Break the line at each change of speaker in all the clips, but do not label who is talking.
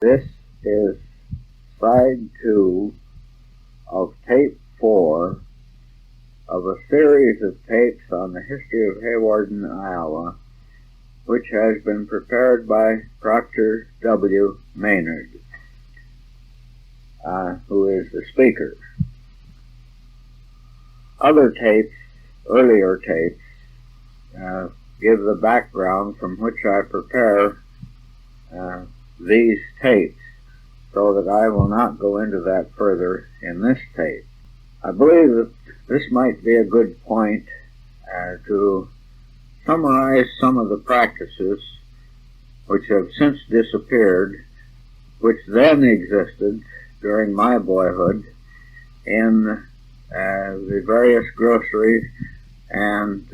This is side 2 of tape 4 of a series of tapes on the history of Hawarden, Iowa, which has been prepared by Proctor W. Maynard, who is the speaker. Other tapes, earlier tapes, give the background from which I prepare these tapes, so that I will not go into that further in this tape. I believe that this might be a good point to summarize some of the practices which have since disappeared, which then existed during my boyhood in the various grocery and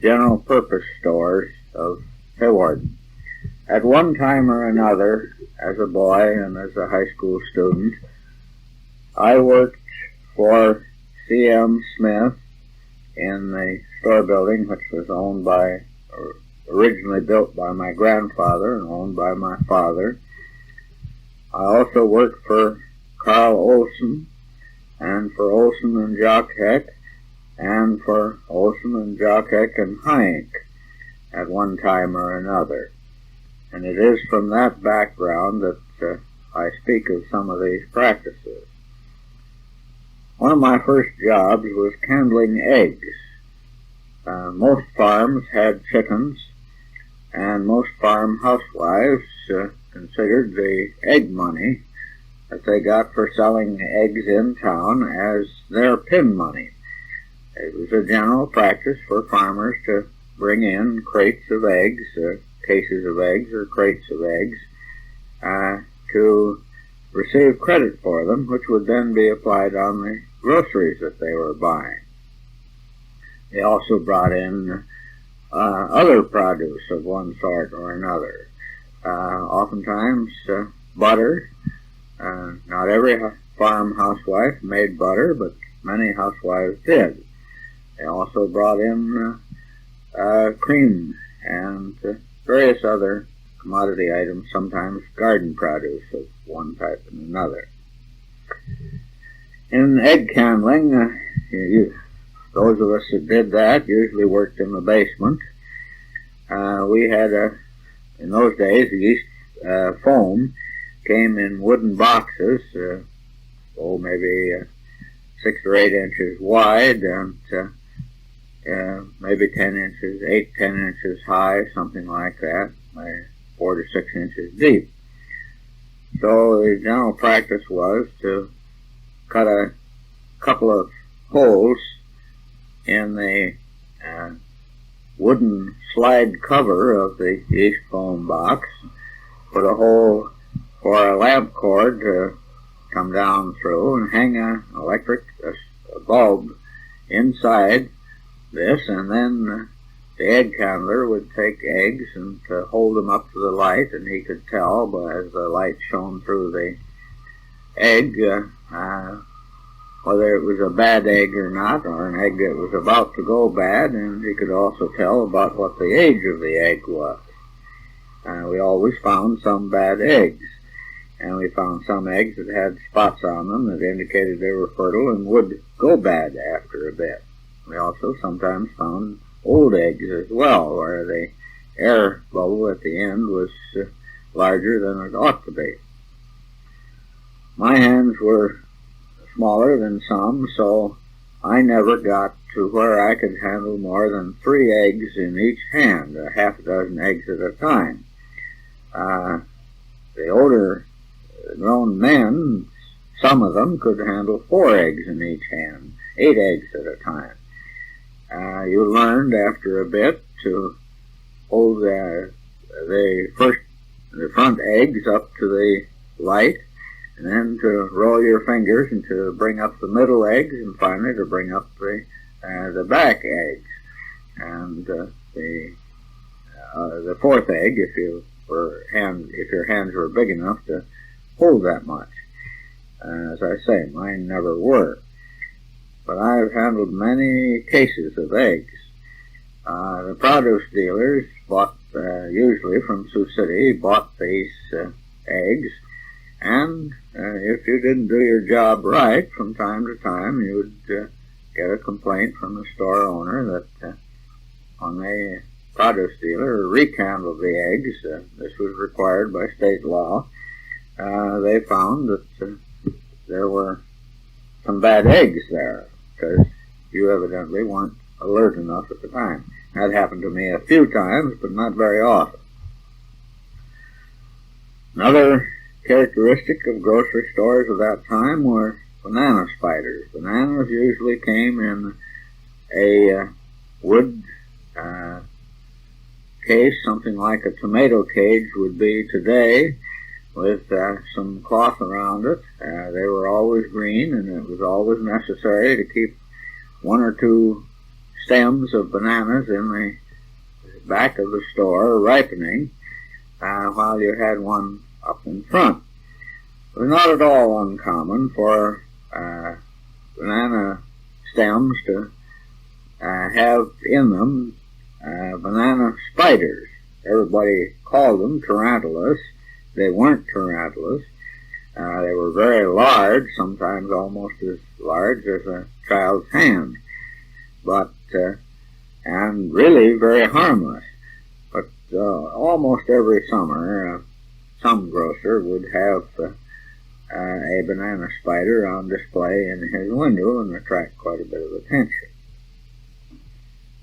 general purpose stores of Hawarden. At one time or another, as a boy and as a high school student, I worked for C.M. Smith in the store building, which was originally built by my grandfather and owned by my father. I also worked for Carl Olson and for Olson and Jockheck and for Olson and Jockheck and Heinck at one time or another. And it is from that background that I speak of some of these practices. One of my first jobs was candling eggs. Most farms had chickens, and most farm housewives considered the egg money that they got for selling eggs in town as their pin money. It was a general practice for farmers to bring in crates of eggs, cases of eggs or crates of eggs, to receive credit for them, which would then be applied on the groceries that they were buying. They also brought in other produce of one sort or another. Oftentimes butter. Not every farm housewife made butter, but many housewives did. They also brought in cream and various other commodity items, sometimes garden produce of one type and another. In egg candling, those of us that did that usually worked in the basement. We had in those days, the yeast foam came in wooden boxes, maybe 6 or 8 inches wide and maybe 10 inches, 10 inches high, something like that, 4 to 6 inches deep. So the general practice was to cut a couple of holes in the wooden slide cover of the yeast foam box, put a hole for a lamp cord to come down through, and hang an electric bulb inside this, and then the egg candler would take eggs and hold them up to the light, and he could tell as the light shone through the egg whether it was a bad egg or not, or an egg that was about to go bad, and he could also tell about what the age of the egg was. We always found some bad eggs, and we found some eggs that had spots on them that indicated they were fertile and would go bad after a bit. We also sometimes found old eggs as well, where the air bubble at the end was larger than it ought to be. My hands were smaller than some, so I never got to where I could handle more than 3 eggs in each hand, a half a dozen eggs at a time. The older grown men, some of them could handle 4 eggs in each hand, 8 eggs at a time. You learned after a bit to hold the front eggs up to the light, and then to roll your fingers and to bring up the middle eggs, and finally to bring up the back eggs, and the 4th egg, if your hands were big enough to hold that much. As I say, mine never were. But I've handled many cases of eggs. The produce dealers bought, usually from Sioux City, bought these eggs And if you didn't do your job right, from time to time, you would get a complaint from the store owner that when the produce dealer recandled the eggs, this was required by state law, they found that there were some bad eggs there, because you evidently weren't alert enough at the time. That happened to me a few times, but not very often. Another characteristic of grocery stores of that time were banana spiders. Bananas usually came in a wood case, something like a tomato cage would be today, with some cloth around it. They were always green, and it was always necessary to keep one or two stems of bananas in the back of the store ripening while you had one up in front. It was not at all uncommon for banana stems to have in them banana spiders. Everybody called them tarantulas. They weren't tarantulas. They were very large, sometimes almost as large as a child's hand, but and really very harmless. But almost every summer, some grocer would have a banana spider on display in his window and attract quite a bit of attention.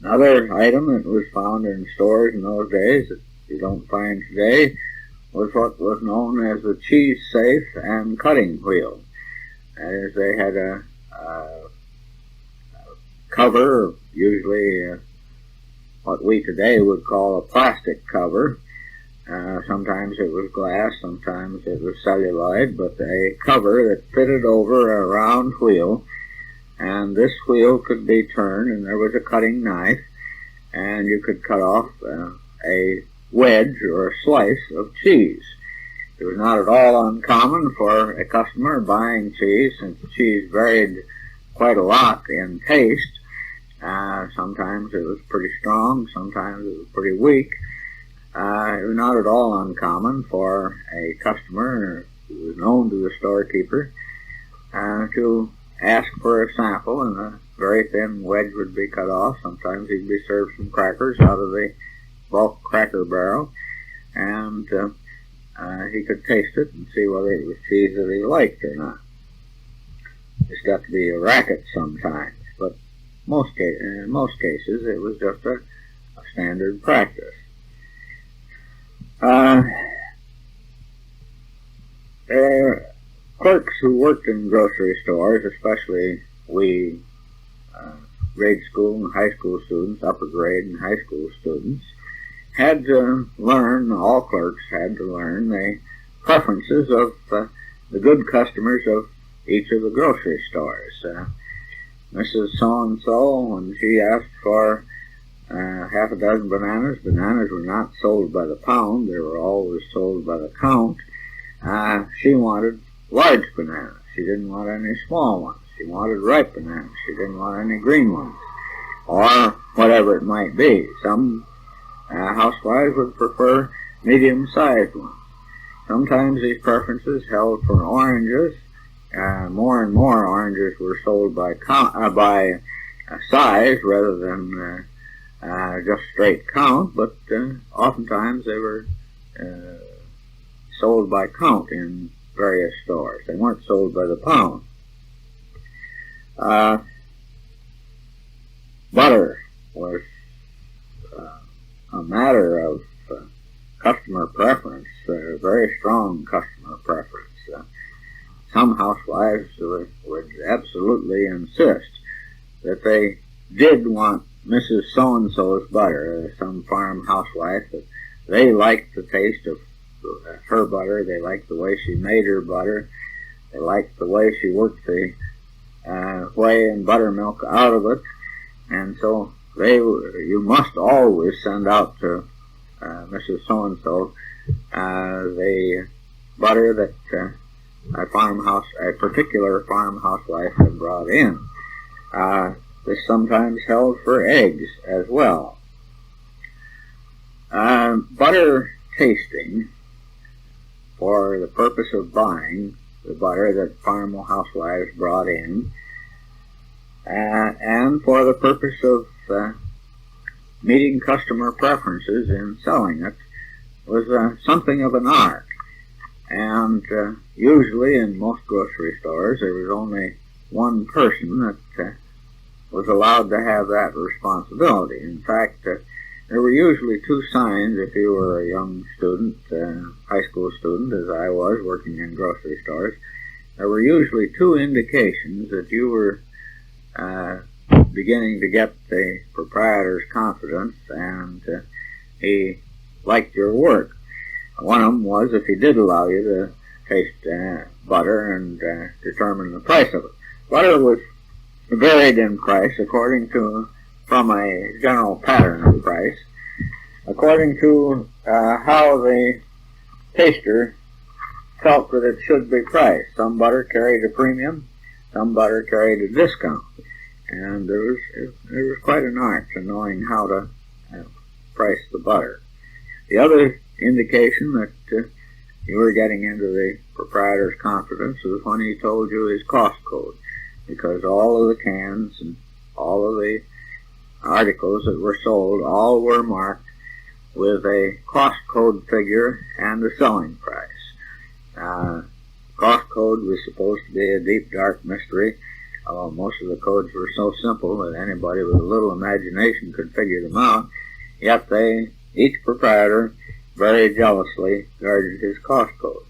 Another item that was found in stores in those days that you don't find today was what was known as the cheese safe and cutting wheel. That is, they had a cover, usually what we today would call a plastic cover. Sometimes it was glass, sometimes it was celluloid, but a cover that fitted over a round wheel, and this wheel could be turned, and there was a cutting knife, and you could cut off a wedge or a slice of cheese. It was not at all uncommon for a customer buying cheese, since cheese varied quite a lot in taste. Sometimes it was pretty strong, sometimes it was pretty weak. It was not at all uncommon for a customer who was known to the storekeeper to ask for a sample, and a very thin wedge would be cut off. Sometimes he'd be served some crackers out of the bulk cracker barrel, and he could taste it and see whether it was cheese that he liked or not. It's got to be a racket sometimes, but in most cases it was just a standard practice. Clerks who worked in grocery stores, especially we grade school and high school students, upper grade and high school students, had to learn, all clerks had to learn the preferences of the good customers of each of the grocery stores. Mrs. So-and-so, when she asked for half a dozen bananas were not sold by the pound, they were always sold by the count. She wanted large bananas. She didn't want any small ones. She wanted ripe bananas. She didn't want any green ones, or whatever it might be. Some housewives would prefer medium-sized ones. Sometimes these preferences held for oranges. More and more oranges were sold by size rather than just straight count, but oftentimes they were sold by count in various stores. They weren't sold by the pound. Butter was a matter of customer preference, very strong customer preference. Some housewives would absolutely insist that they did want Mrs. So-and-so's butter, some farm housewife, that they liked the taste of her butter, they liked the way she made her butter, they liked the way she worked the whey and buttermilk out of it, and so you must always send out to Mrs. So-and-so the butter that a particular farm housewife had brought in. This sometimes held for eggs as well. Butter tasting for the purpose of buying the butter that farm housewives brought in, and for the purpose of meeting customer preferences in selling it, was something of an art. And usually in most grocery stores there was only one person that was allowed to have that responsibility. In fact, there were usually two signs if you were a young student, high school student, as I was, working in grocery stores. There were usually two indications that you were beginning to get the proprietor's confidence and he liked your work. One of them was if he did allow you to taste butter and determine the price of it. Butter was varied in price from a general pattern of price, according to how the taster felt that it should be priced. Some butter carried a premium, some butter carried a discount, and there was quite an art to knowing how to price the butter. The other indication that you were getting into the proprietor's confidence was when he told you his cost code, because all of the cans and all of the articles that were sold all were marked with a cost code figure and the selling price. Cost code was supposed to be a deep, dark mystery. Most of the codes were so simple that anybody with a little imagination could figure them out, yet each proprietor very jealously guarded his cost code.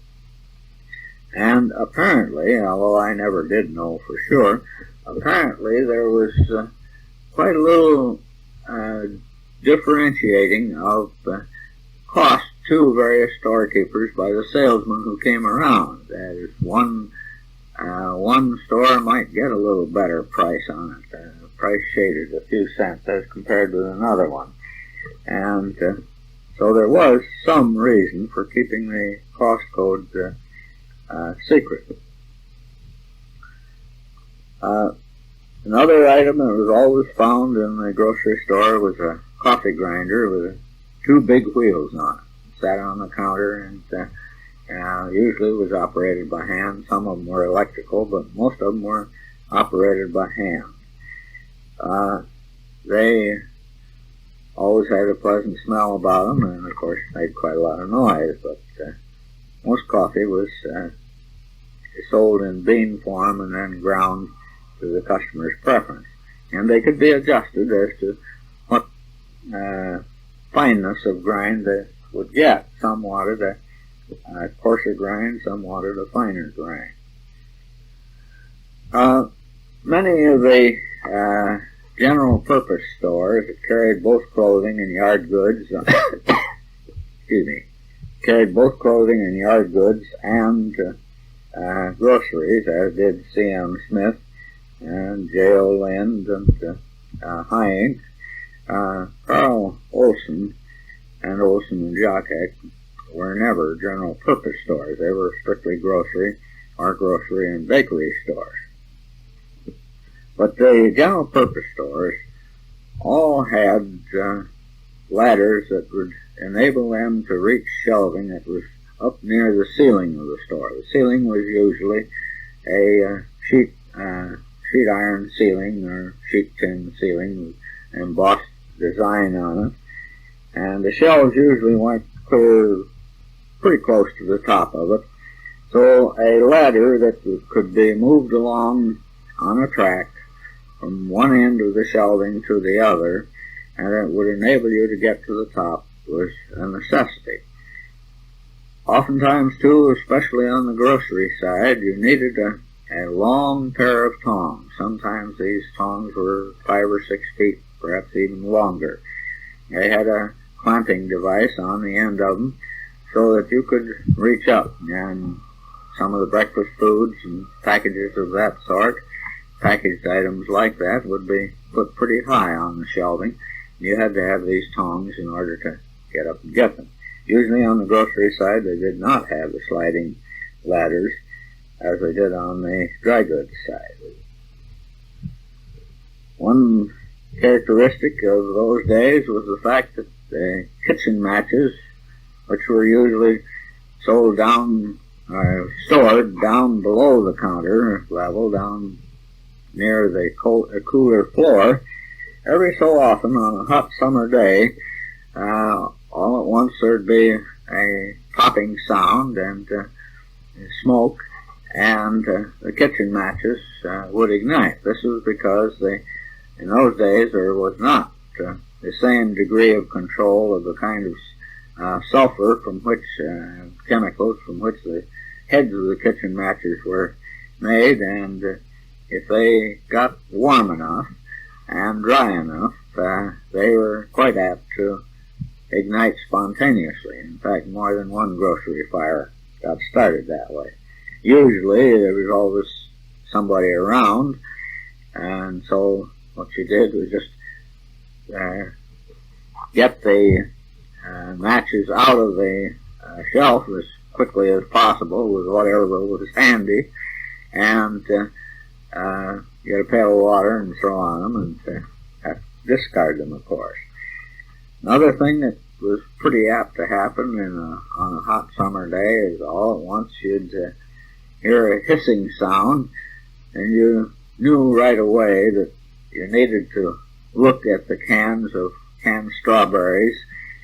And apparently, although I never did know for sure, apparently there was quite a little differentiating of cost to various storekeepers by the salesmen who came around. That is, one store might get a little better price on it, price shaded a few cents as compared with another one. And so there was some reason for keeping the cost code secret. Another item that was always found in the grocery store was a coffee grinder with two big wheels on it. It sat on the counter and usually was operated by hand. Some of them were electrical, but most of them were operated by hand. They always had a pleasant smell about them, and of course made quite a lot of noise, but most coffee was sold in bean form and then ground to the customer's preference. And they could be adjusted as to what fineness of grind they would get. Some wanted a coarser grind, some wanted a finer grind. Many of the general purpose stores that carried both clothing and yard goods carried both clothing and yard goods and groceries, as did C.M. Smith and J.O. Lind and Heinz. Carl Olson and Olson and Jockheck were never general purpose stores. They were strictly grocery and bakery stores. But the general purpose stores all had ladders that would enable them to reach shelving that was up near the ceiling of the store. The ceiling was usually a sheet iron ceiling or sheet tin ceiling with an embossed design on it, and the shelves usually went clear pretty close to the top of it. So a ladder that could be moved along on a track from one end of the shelving to the other, and it would enable you to get to the top, was a necessity. Oftentimes, too, especially on the grocery side, you needed a long pair of tongs. Sometimes these tongs were 5 or 6 feet, perhaps even longer. They had a clamping device on the end of them so that you could reach up, and some of the breakfast foods and packages of that sort, packaged items like that, would be put pretty high on the shelving. You had to have these tongs in order to get up and get them. Usually on the grocery side, they did not have the sliding ladders as they did on the dry goods side. One characteristic of those days was the fact that the kitchen matches, which were usually sold down, stored down below the counter level, down near the cooler floor. Every so often on a hot summer day, all at once there'd be a popping sound and smoke, and the kitchen matches would ignite. This was because in those days there was not the same degree of control of the kind of sulfur from which chemicals from which the heads of the kitchen matches were made, and if they got warm enough and dry enough, they were quite apt to ignite spontaneously. In fact, more than one grocery fire got started that way. Usually there was always somebody around, and so what you did was just get the matches out of the shelf as quickly as possible with whatever was handy, and get a pail of water and throw on them and discard them, of course. Another thing that was pretty apt to happen on a hot summer day is all at once you'd hear a hissing sound, and you knew right away that you needed to look at the cans of canned strawberries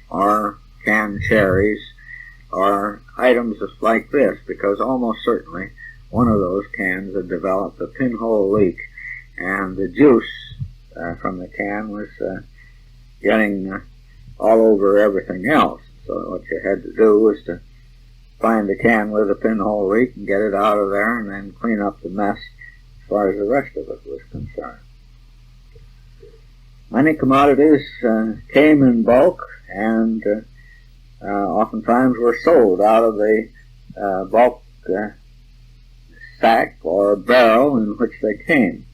or canned cherries or items just like this, because almost certainly one of those cans had developed a pinhole leak, and the juice from the can was getting all over everything else. So what you had to do was to find the can with a pinhole leak and get it out of there, and then clean up the mess as far as the rest of it was concerned. Many commodities came in bulk, and oftentimes were sold out of the bulk sack or barrel in which they came.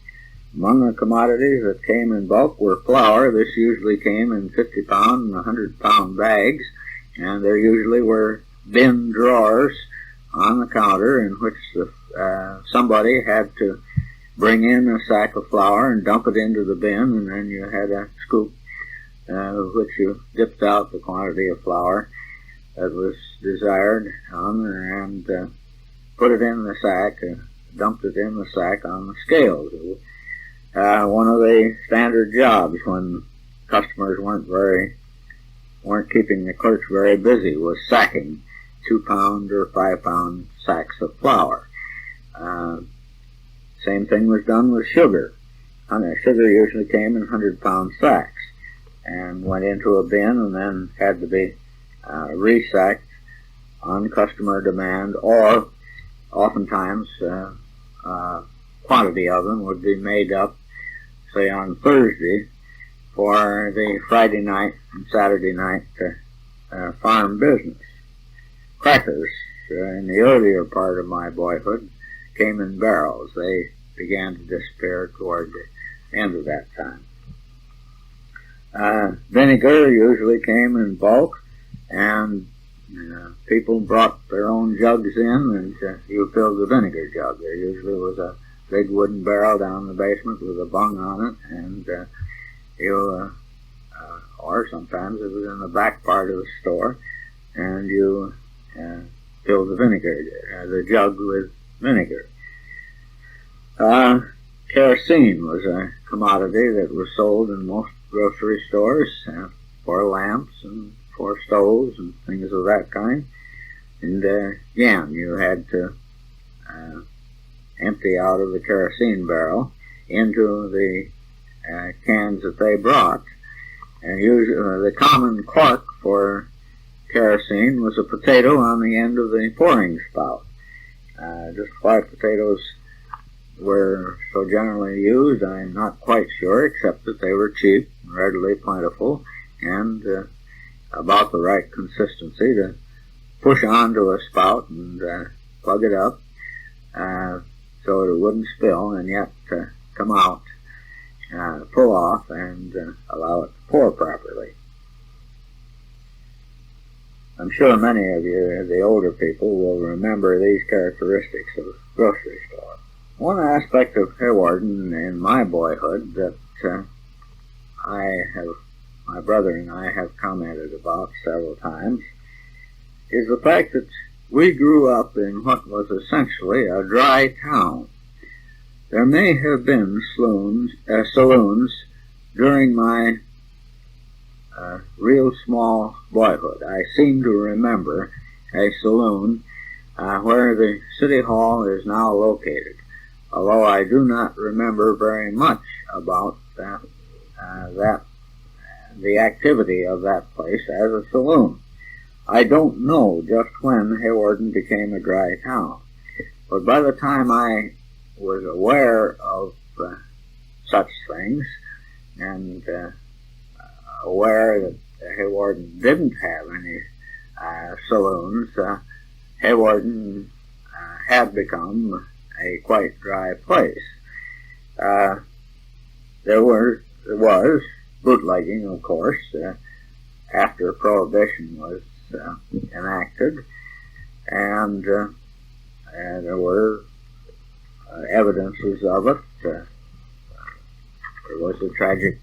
Among the commodities that came in bulk were flour. This usually came in 50-pound and 100-pound bags, and there usually were bin drawers on the counter in which somebody had to bring in a sack of flour and dump it into the bin, and then you had a scoop which you dipped out the quantity of flour that was desired on, and put it in the sack, dumped it in the sack on the scales. One of the standard jobs when customers weren't keeping the clerks very busy was sacking 2-pound or 5-pound sacks of flour. Same thing was done with sugar. Sugar usually came in 100-pound sacks and went into a bin and then had to be resacked on customer demand, or oftentimes quantity of them would be made up, say on Thursday, for the Friday night and Saturday night farm business. Crackers, in the earlier part of my boyhood, came in barrels. They began to disappear toward the end of that time. Vinegar usually came in bulk, and people brought their own jugs in, and you filled the vinegar jug. There usually was a big wooden barrel down in the basement with a bung on it, and or sometimes it was in the back part of the store, and you filled the jug with vinegar. Kerosene was a commodity that was sold in most grocery stores for lamps and for stoves and things of that kind. And again, you had to empty out of the kerosene barrel into the cans that they brought. And the common cork for kerosene was a potato on the end of the pouring spout. Just why potatoes were so generally used, I'm not quite sure, except that they were cheap and readily plentiful, and about the right consistency to push onto a spout and plug it up so it wouldn't spill, and yet come out, pull off, and allow it to pour properly. I'm sure many of you, the older people, will remember these characteristics of a grocery store. One aspect of Hawarden in my boyhood that my brother and I have commented about several times is the fact that we grew up in what was essentially a dry town. There may have been saloons during my real small boyhood. I seem to remember a saloon where the city hall is now located, although I do not remember very much about the activity of that place as a saloon. I don't know just when Hawarden became a dry town, but by the time I was aware of such things and aware that Hawarden didn't have any saloons, Hawarden had become a quite dry place. There was bootlegging, of course, after Prohibition was enacted, and there were evidences of it. There was the tragic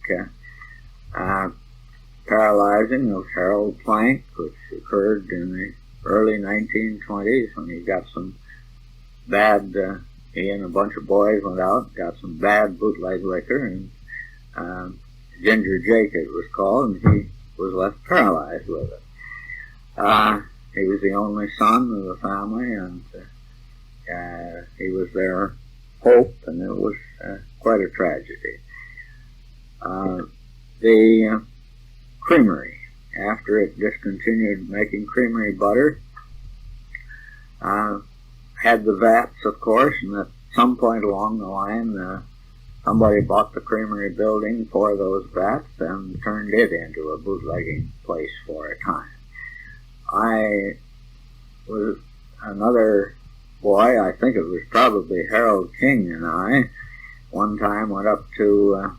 paralyzing of Harold Plank, which occurred in the early 1920s when he got some bad, he and a bunch of boys went out, got some bad bootleg liquor, and Ginger Jake it was called, and he was left paralyzed with it. He was the only son of the family, and he was their hope, and it was quite a tragedy. The creamery, after it discontinued making creamery butter, had the vats, of course, and at some point along the line, somebody bought the creamery building for those vats and turned it into a bootlegging place for a time. I was another boy, I think it was probably Harold King and I, one time went up to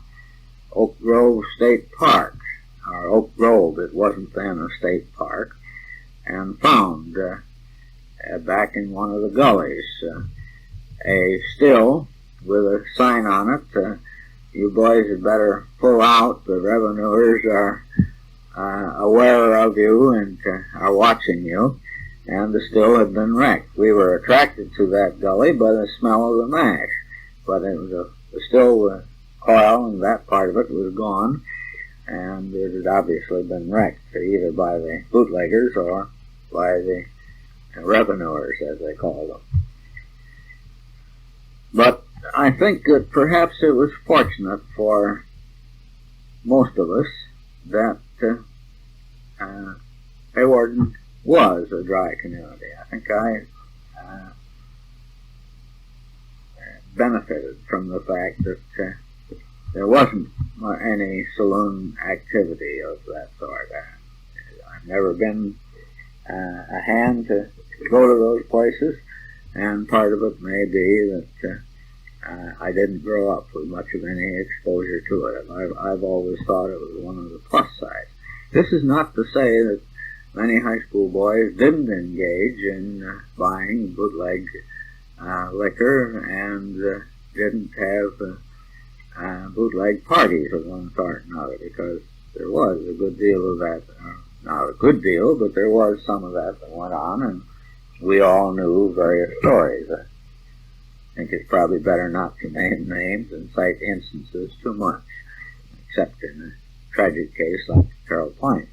Oak Grove State Park, or Oak Grove, it wasn't then a state park, and found back in one of the gullies a still with a sign on it, you boys had better pull out, the revenuers are aware of you and are watching you, and the still had been wrecked. We were attracted to that gully by the smell of the mash, but it was the still coil and that part of it was gone, and it had obviously been wrecked either by the bootleggers or by the revenuers, as they call them. But I think that perhaps it was fortunate for most of us that Hawarden was a dry community. I think I benefited from the fact that there wasn't any saloon activity of that sort. I've never been a hand to go to those places, and part of it may be that I didn't grow up with much of any exposure to it. I've always thought it was one of the plus sides. This is not to say that many high school boys didn't engage in buying bootleg liquor and didn't have bootleg parties of one sort or another, because there was a good deal of that. Not a good deal, but there was some of that went on, and we all knew various stories. I think it's probably better not to name names and cite instances too much, except in a tragic case like Harold Plank.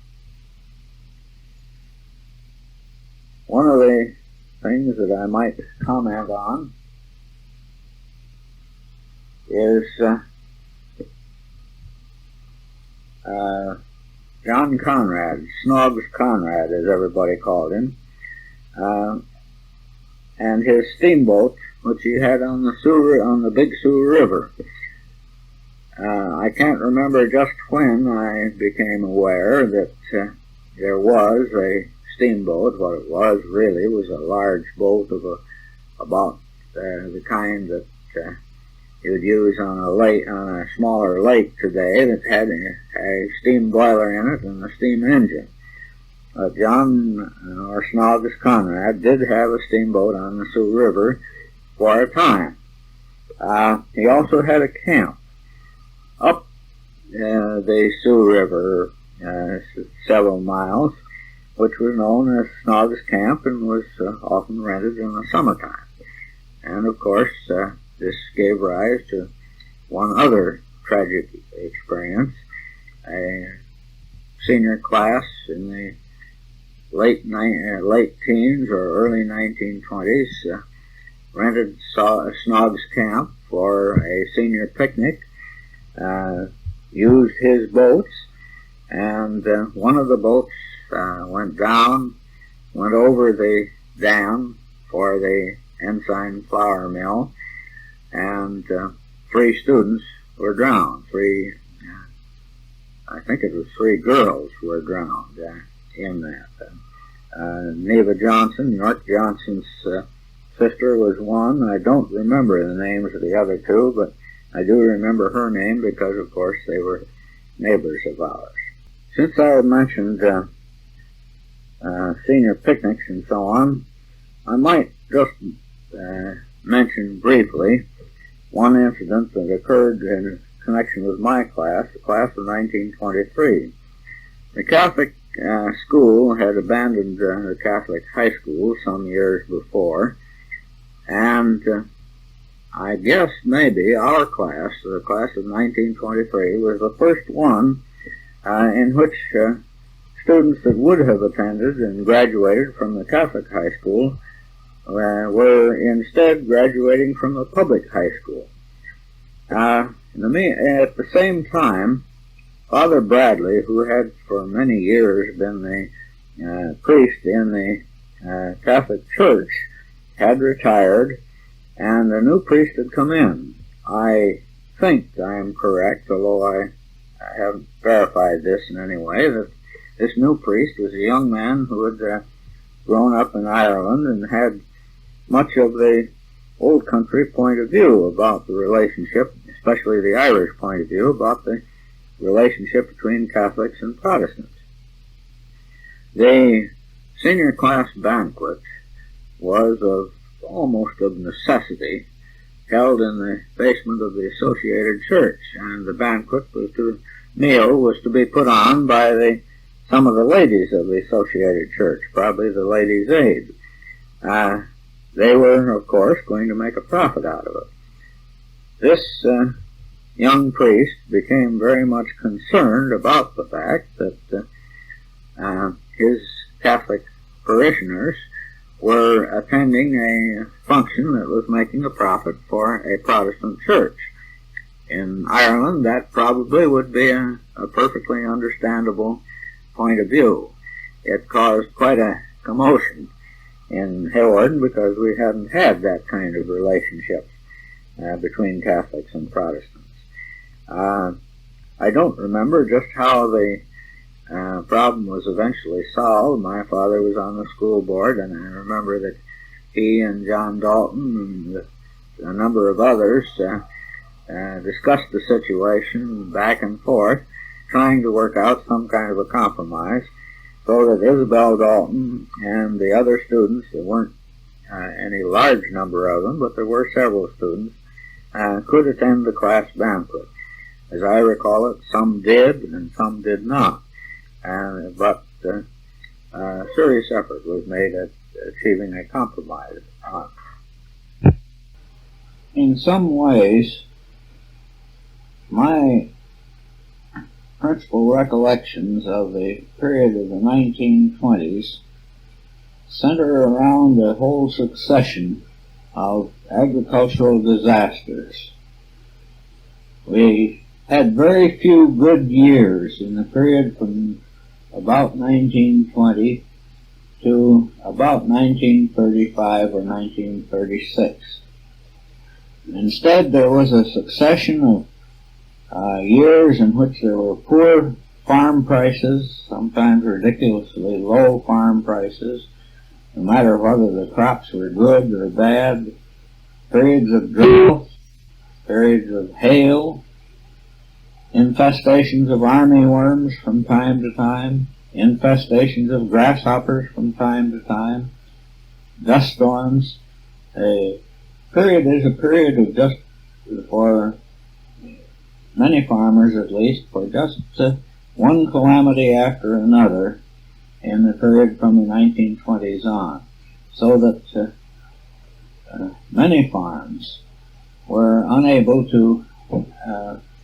One of the things that I might comment on is John Conrad, Snobs Conrad, as everybody called him, and his steamboat, which he had on the Big Sioux River. I can't remember just when I became aware that there was a steamboat. What it was really was a large boat of about the kind that you would use on a smaller lake today, that had a steam boiler in it and a steam engine. John, or Snobs Conrad, did have a steamboat on the Sioux River for a time. He also had a camp up the Sioux River, several miles, which was known as Snog's Camp and was often rented in the summertime. And of course, this gave rise to one other tragic experience. A senior class in the late teens or early 1920s rented Snog's Camp for a senior picnic, used his boats, and one of the boats went over the dam for the Ensign Flour Mill, and 3 students were drowned. I think it was 3 girls were drowned in that. Neva Johnson, York Johnson's sister, was one. I don't remember the names of the other 2, but I do remember her name because, of course, they were neighbors of ours. Since I had mentioned senior picnics and so on, I might just mention briefly one incident that occurred in connection with my class, the class of 1923. The Catholic school had abandoned the Catholic high school some years before, and I guess maybe our class, the class of 1923, was the first one in which students that would have attended and graduated from the Catholic high school were instead graduating from the public high school. At the same time, Father Bradley, who had for many years been the priest in the Catholic Church, had retired, and a new priest had come in. I think I am correct, although I haven't verified this in any way, that this new priest was a young man who had grown up in Ireland and had much of the old country point of view about the relationship, especially the Irish point of view, about the relationship between Catholics and Protestants. The senior class banquet was almost of necessity held in the basement of the Associated Church, and the banquet was to be put on by some of the ladies of the Associated Church, probably the Ladies' Aid. They were, of course, going to make a profit out of it. This young priest became very much concerned about the fact that his Catholic parishioners were attending a function that was making a profit for a Protestant church. In Ireland, that probably would be a perfectly understandable point of view. It caused quite a commotion in Hawarden because we hadn't had that kind of relationship between Catholics and Protestants. I don't remember just how the problem was eventually solved. My father was on the school board, and I remember that he and John Dalton and a number of others discussed the situation back and forth, trying to work out some kind of a compromise so that Isabel Dalton and the other students, there weren't any large number of them, but there were several students, could attend the class banquet. As I recall it, some did and some did not. But a serious effort was made at achieving a compromise on it. In some ways, my principal recollections of the period of the 1920s center around a whole succession of agricultural disasters. We had very few good years in the period from about 1920 to about 1935 or 1936. Instead, there was a succession of years in which there were poor farm prices, sometimes ridiculously low farm prices, no matter whether the crops were good or bad, periods of drought, periods of hail, infestations of armyworms from time to time, infestations of grasshoppers from time to time, dust storms. A period is a period of just, for many farmers at least, for just one calamity after another in the period from the 1920s on, so that many farms were unable to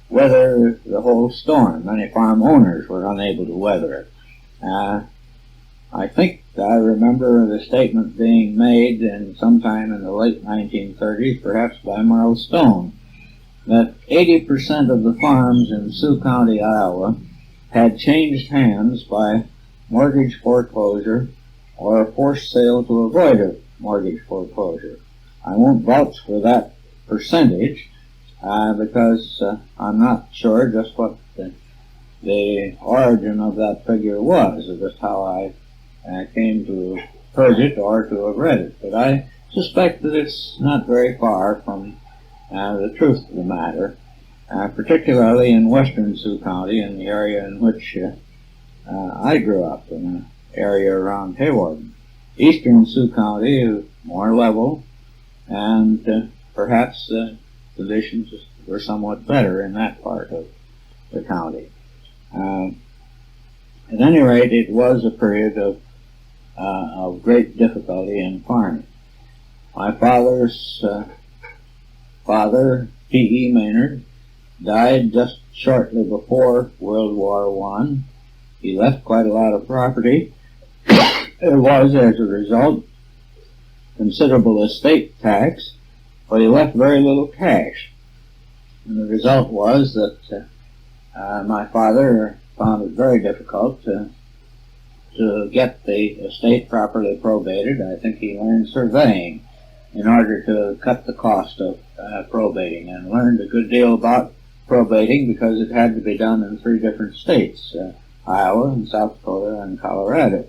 weather the whole storm. Many farm owners were unable to weather it. I think I remember the statement being made sometime in the late 1930s, perhaps by Merle Stone, that 80% of the farms in Sioux County, Iowa, had changed hands by mortgage foreclosure or a forced sale to avoid a mortgage foreclosure. I won't vouch for that percentage because I'm not sure just what the origin of that figure was, or just how I came to have heard it or to have read it. But I suspect that it's not very far from the truth of the matter, particularly in western Sioux County, in the area in which I grew up, in an area around Hawarden. Eastern Sioux County is more level, and perhaps conditions were somewhat better in that part of the county. At any rate, it was a period of great difficulty in farming. My father's father, P.E. Maynard, died just shortly before World War I. He left quite a lot of property. There was, as a result, considerable estate tax, but he left very little cash. And the result was that my father found it very difficult to get the estate properly probated. I think he learned surveying in order to cut the cost of probating, and learned a good deal about probating because it had to be done in 3 different states, Iowa and South Dakota and Colorado.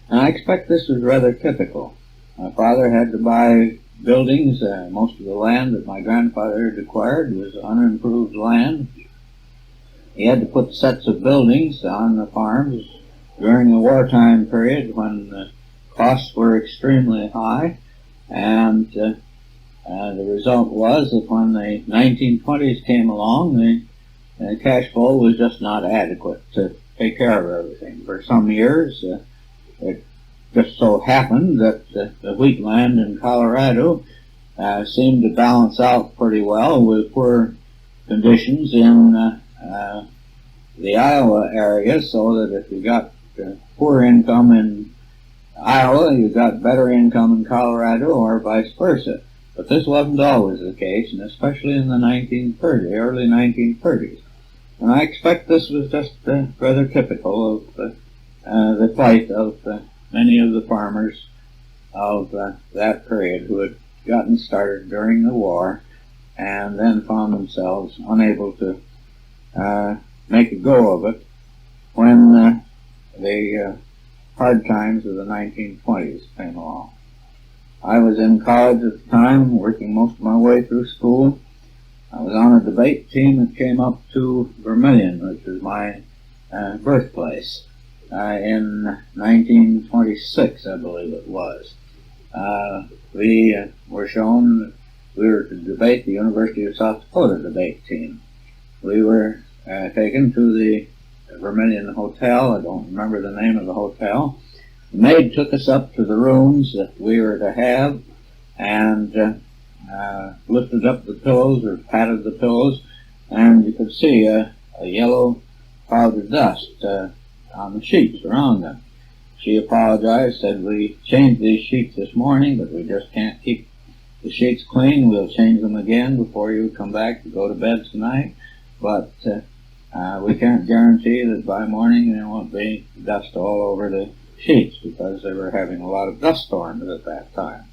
And I expect this was rather typical. My father had to buy buildings. Most of the land that my grandfather had acquired was unimproved land. He had to put sets of buildings on the farms during the wartime period when the costs were extremely high, and the result was that when the 1920s came along, the cash flow was just not adequate to take care of everything. For some years, it just so happened that the wheat land in Colorado seemed to balance out pretty well with poor conditions in the Iowa area, so that if you got poor income in Iowa, you got better income in Colorado, or vice versa. But this wasn't always the case, and especially in the early 1930s. And I expect this was just rather typical of the plight of many of the farmers of that period who had gotten started during the war and then found themselves unable to make a go of it when the hard times of the 1920s came along. I was in college at the time, working most of my way through school. I was on a debate team that came up to Vermilion, which is my birthplace, in 1926, I believe it was. We were shown, we were to debate the University of South Dakota debate team. We were taken to the Vermilion Hotel. I don't remember the name of the hotel. The maid took us up to the rooms that we were to have and lifted up the pillows or patted the pillows, and you could see a yellow cloud of dust on the sheets around them. She apologized, said, "We changed these sheets this morning, but we just can't keep the sheets clean. We'll change them again before you come back to go to bed tonight, but we can't guarantee that by morning there won't be dust all over the sheets," because they were having a lot of dust storms at that time.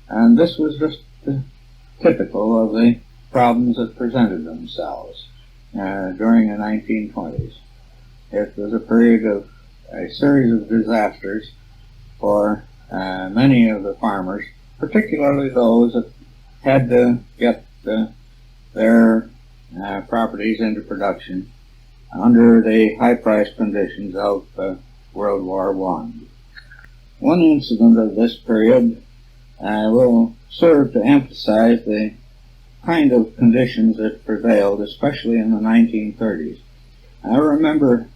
And this was just typical of the problems that presented themselves during the 1920s. It was a period of a series of disasters for many of the farmers, particularly those that had to get their properties into production under the high-priced conditions of World War I. One incident of this period will serve to emphasize the kind of conditions that prevailed, especially in the 1930s. I remember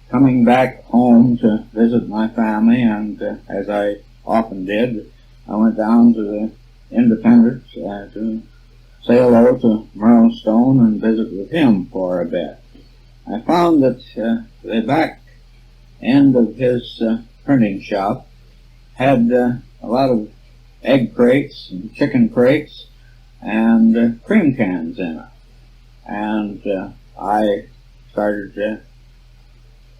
coming back home to visit my family, and as I often did, I went down to the Independence to say hello to Merle Stone and visit with him for a bit. I found that the back end of his printing shop had a lot of egg crates and chicken crates and cream cans in it. And I started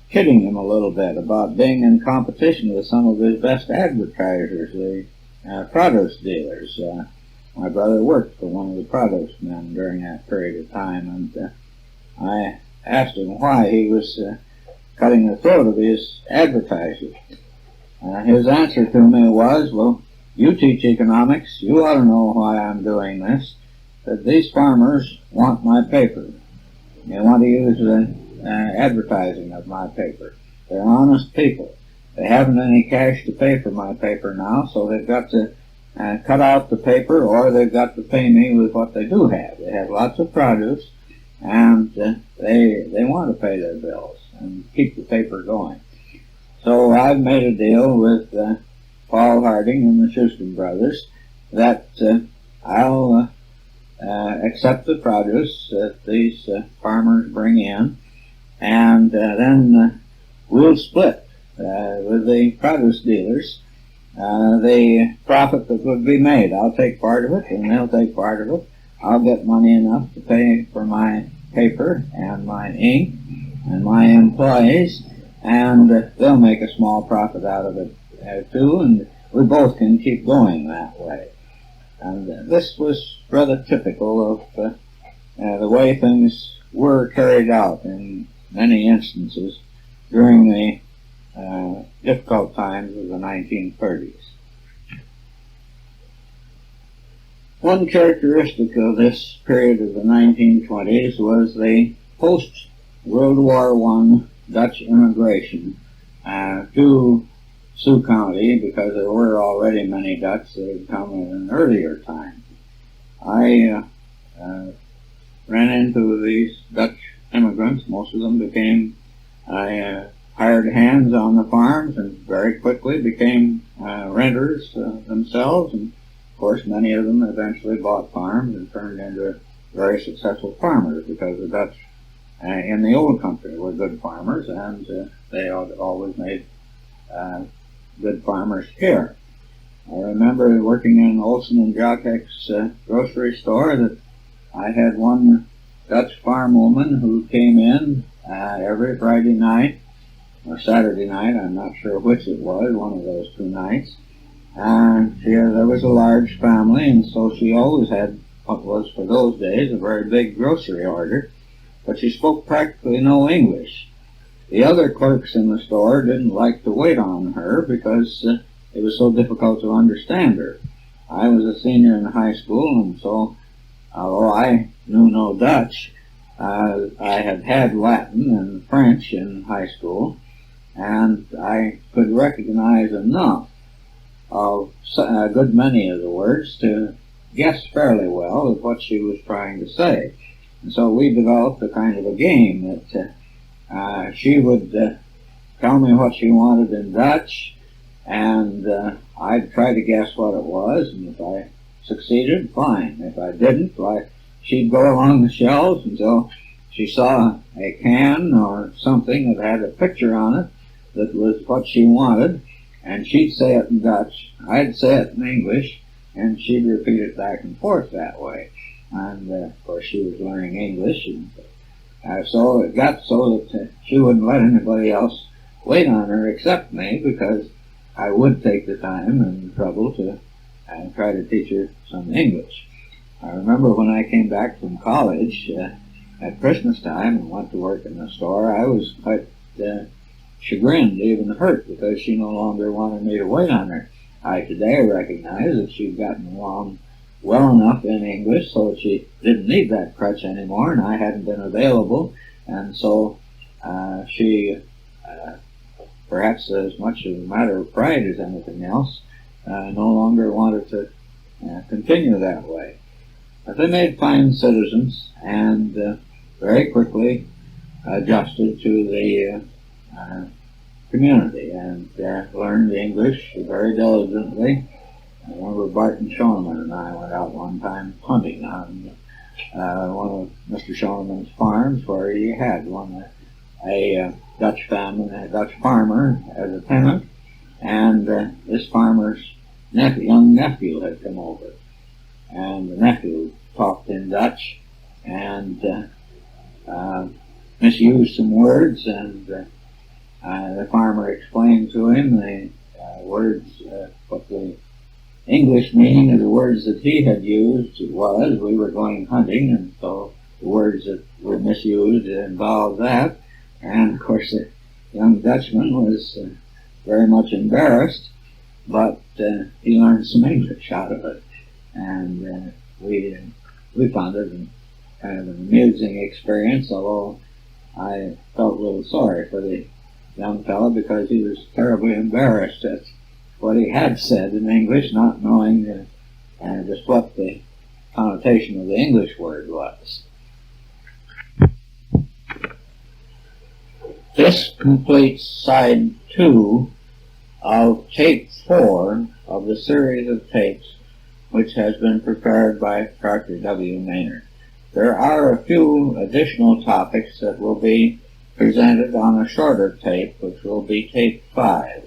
kidding him a little bit about being in competition with some of his best advertisers, the produce dealers. My brother worked for one of the produce men during that period of time, and I asked him why he was cutting the throat of his advertisers. His answer to me was, well, you teach economics, you ought to know why I'm doing this, that these farmers want my paper. They want to use the advertising of my paper. They're honest people. They haven't any cash to pay for my paper now, so they've got to cut out the paper, or they've got to pay me with what they do have. They have lots of produce, and they want to pay their bills and keep the paper going. So I've made a deal with Paul Harding and the Schuster brothers that I'll accept the produce that these farmers bring in, and then we'll split with the produce dealers the profit that would be made. I'll take part of it, and they'll take part of it. I'll get money enough to pay for my paper and my ink and my employees, and they'll make a small profit out of it too, and we both can keep going that way. And this was rather typical of the way things were carried out in many instances during the difficult times of the 1930s. One characteristic of this period of the 1920s was the post-World War I Dutch immigration to Sioux County, because there were already many Dutch that had come in an earlier time. I ran into these Dutch immigrants. Most of them became hired hands on the farms and very quickly became renters themselves, and of course many of them eventually bought farms and turned into very successful farmers, because the Dutch in the old country were good farmers, and they always made good farmers here. I remember working in Olson and Jockheck's grocery store that I had one Dutch farm woman who came in every Friday night or Saturday night, I'm not sure which it was, one of those two nights. And there was a large family, and so she always had what was for those days a very big grocery order, but she spoke practically no English. The other clerks in the store didn't like to wait on her because it was so difficult to understand her. I was a senior in high school, and so although I knew no Dutch, I had Latin and French in high school, and I could recognize enough of a good many of the words to guess fairly well at what she was trying to say. And so we developed a kind of a game that she would tell me what she wanted in Dutch, and I'd try to guess what it was, and if I succeeded, fine. If I didn't, she'd go along the shelves until she saw a can or something that had a picture on it that was what she wanted, and she'd say it in Dutch, I'd say it in English, and she'd repeat it back and forth that way. And of course she was learning English, and so it got so that she wouldn't let anybody else wait on her except me, because I would take the time and trouble to try to teach her some English. I remember when I came back from college at Christmas time and went to work in the store, I was quite chagrined, even hurt, because she no longer wanted me to wait on her. I today recognize that she'd gotten along well enough in English so that she didn't need that crutch anymore, and I hadn't been available, and so she, perhaps as much as a matter of pride as anything else, no longer wanted to continue that way. But they made fine citizens, and very quickly adjusted to the community, and learned English very diligently. I remember Barton Schoeneman and I went out one time hunting on one of Mr. Schoeneman's farms, where he had a Dutch family, a Dutch farmer as a tenant, and this farmer's young nephew had come over, and the nephew talked in Dutch and misused some words, and the farmer explained to him the words, what the English meaning of the words that he had used was, we were going hunting, and so the words that were misused involved that. And of course the young Dutchman was very much embarrassed, but he learned some English out of it. And we found it kind of an amusing experience, although I felt a little sorry for the young fellow because he was terribly embarrassed at what he had said in English, not knowing just what the connotation of the English word was. This completes side 2 of tape 4 of the series of tapes which has been prepared by Proctor W. Maynard. There are a few additional topics that will be presented on a shorter tape, which will be tape 5.